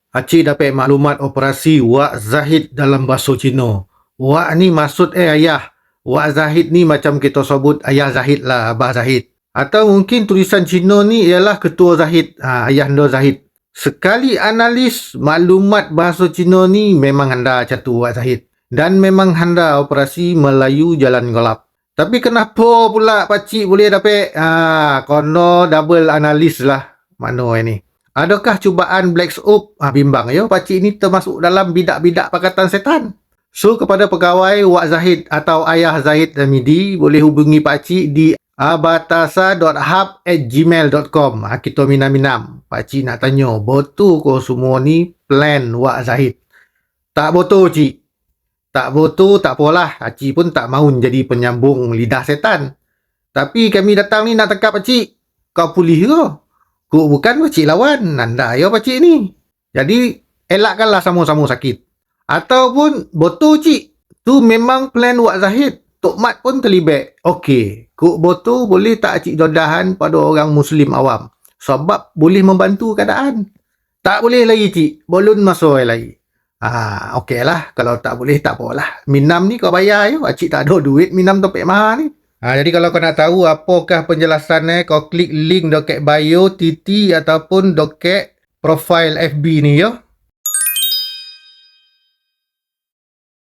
Acik dapat maklumat operasi Wak Zahid dalam bahasa Cina. Wak ni maksud ayah. Wak Zahid ni macam kita sebut ayah Zahid lah, Abah Zahid. Atau mungkin tulisan Cina ni ialah ketua Zahid, ayah anda Zahid. Sekali analis maklumat bahasa Cina ni memang anda macam tu Wak Zahid. Dan memang anda operasi Melayu Jalan Gelap. Tapi kenapa pula pakcik boleh dapat kono double analis lah. Mana ini? Adakah cubaan Black Ops? Bimbang ya, pakcik ni termasuk dalam bidak-bidak pakatan setan. So, kepada pegawai Wak Zahid atau Ayah Zahid Hamidi, boleh hubungi pakcik di abatasa.hub@gmail.com. Kita minam-minam. Pakcik nak tanya, betul ke semua ni plan Wak Zahid? Tak betul, cik. Tak betul, tak apalah. Pakcik pun tak mahu jadi penyambung lidah setan. Tapi kami datang ni nak tangkap pakcik. Kau pulih ke? Kau bukan pakcik lawan. Anda ya pakcik ni. Jadi, elakkanlah sama-sama sakit. Ataupun, betul cik. Tu memang plan Wak Zahid. Tok Mat pun terlibat. Okey. Kau betul boleh tak cik dodahan pada orang Muslim awam. Sebab boleh membantu keadaan. Tak boleh lagi cik. Belum masuk lagi. Okey lah. Kalau tak boleh, tak apalah. Minam ni kau bayar ya. Cik tak ada duit minam topik mahal ni. Jadi kalau kau nak tahu apakah penjelasannya, kau klik link doket bio TT ataupun doket profile FB ni ya.